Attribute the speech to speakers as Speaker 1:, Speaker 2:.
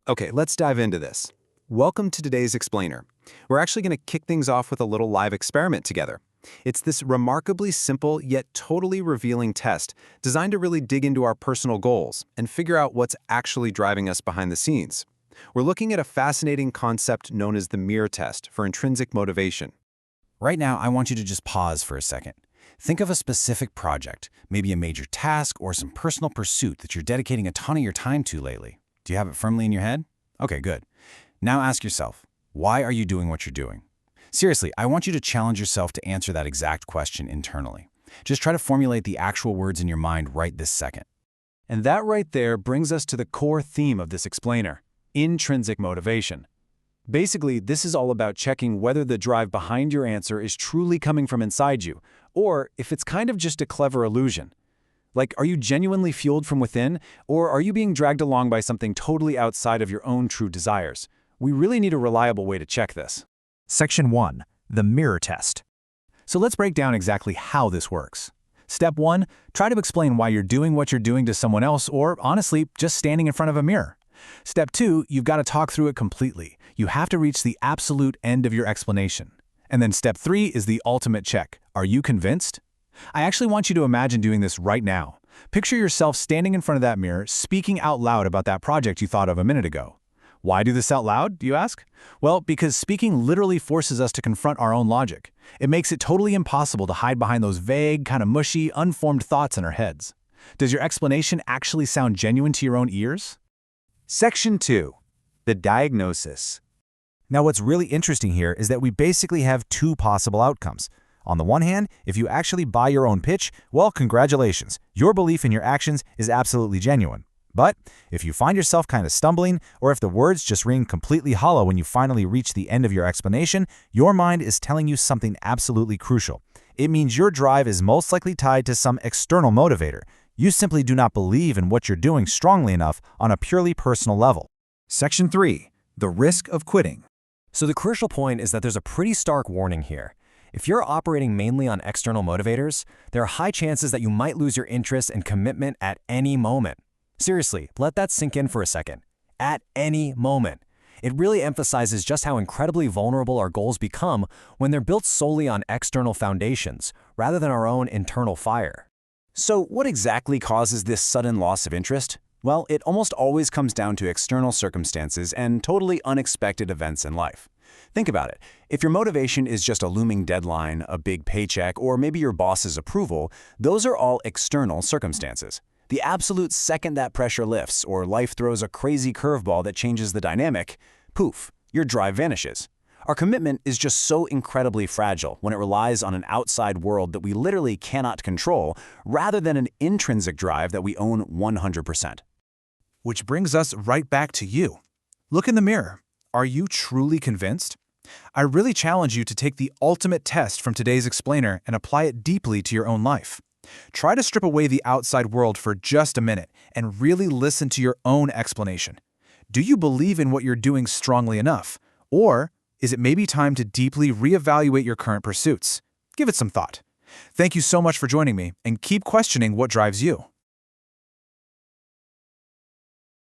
Speaker 1: Okay, let's dive into this. Welcome to today's explainer. We're actually going to kick things off with a little live experiment together. It's this remarkably simple yet totally revealing test designed to really dig into our personal goals and figure out what's actually driving us behind the scenes. We're looking at a fascinating concept known as the mirror test for intrinsic motivation.
Speaker 2: Right now, I want you to just pause for a second. Think of a specific project, maybe a major task or some personal pursuit that you're dedicating a ton of your time to lately. Do you have it firmly in your head? Okay, good. Now ask yourself, why are you doing what you're doing? Seriously, I want you to challenge yourself to answer that exact question internally. Just try to formulate the actual words in your mind right this second.
Speaker 1: And that right there brings us to the core theme of this explainer: intrinsic motivation. Basically, this is all about checking whether the drive behind your answer is truly coming from inside you, or if it's kind of just a clever illusion. Like, are you genuinely fueled from within, or are you being dragged along by something totally outside of your own true desires? We really need a reliable way to check this.
Speaker 3: Section 1. The mirror test. So let's break down exactly how this works. Step 1. Try to explain why you're doing what you're doing to someone else, or honestly, just standing in front of a mirror. Step 2. You've got to talk through it completely. You have to reach the absolute end of your explanation. And then step 3 is the ultimate check. Are you convinced? I actually want you to imagine doing this right now. Picture yourself standing in front of that mirror, speaking out loud about that project you thought of a minute ago. Why do this out loud, do you ask? Well, because speaking literally forces us to confront our own logic. It makes it totally impossible to hide behind those vague, kind of mushy, unformed thoughts in our heads. Does your explanation actually sound genuine to your own ears?
Speaker 4: Section 2. The diagnosis. Now, what's really interesting here is that we basically have two possible outcomes. On the one hand, if you actually buy your own pitch, well, congratulations. Your belief in your actions is absolutely genuine. But if you find yourself kind of stumbling, or if the words just ring completely hollow when you finally reach the end of your explanation, your mind is telling you something absolutely crucial. It means your drive is most likely tied to some external motivator. You simply do not believe in what you're doing strongly enough on a purely personal level.
Speaker 3: Section 3. The risk of quitting.
Speaker 5: So the crucial point is that there's a pretty stark warning here. If you're operating mainly on external motivators, there are high chances that you might lose your interest and commitment at any moment. Seriously, let that sink in for a second. At any moment. It really emphasizes just how incredibly vulnerable our goals become when they're built solely on external foundations, rather than our own internal fire.
Speaker 1: So what exactly causes this sudden loss of interest? Well, it almost always comes down to external circumstances and totally unexpected events in life. Think about it. If your motivation is just a looming deadline, a big paycheck, or maybe your boss's approval, those are all external circumstances. The absolute second that pressure lifts or life throws a crazy curveball that changes the dynamic, poof, your drive vanishes. Our commitment is just so incredibly fragile when it relies on an outside world that we literally cannot control, rather than an intrinsic drive that we own 100%.
Speaker 3: Which brings us right back to you. Look in the mirror. Are you truly convinced? I really challenge you to take the ultimate test from today's explainer and apply it deeply to your own life. Try to strip away the outside world for just a minute and really listen to your own explanation. Do you believe in what you're doing strongly enough? Or is it maybe time to deeply reevaluate your current pursuits? Give it some thought. Thank you so much for joining me, and keep questioning what drives you.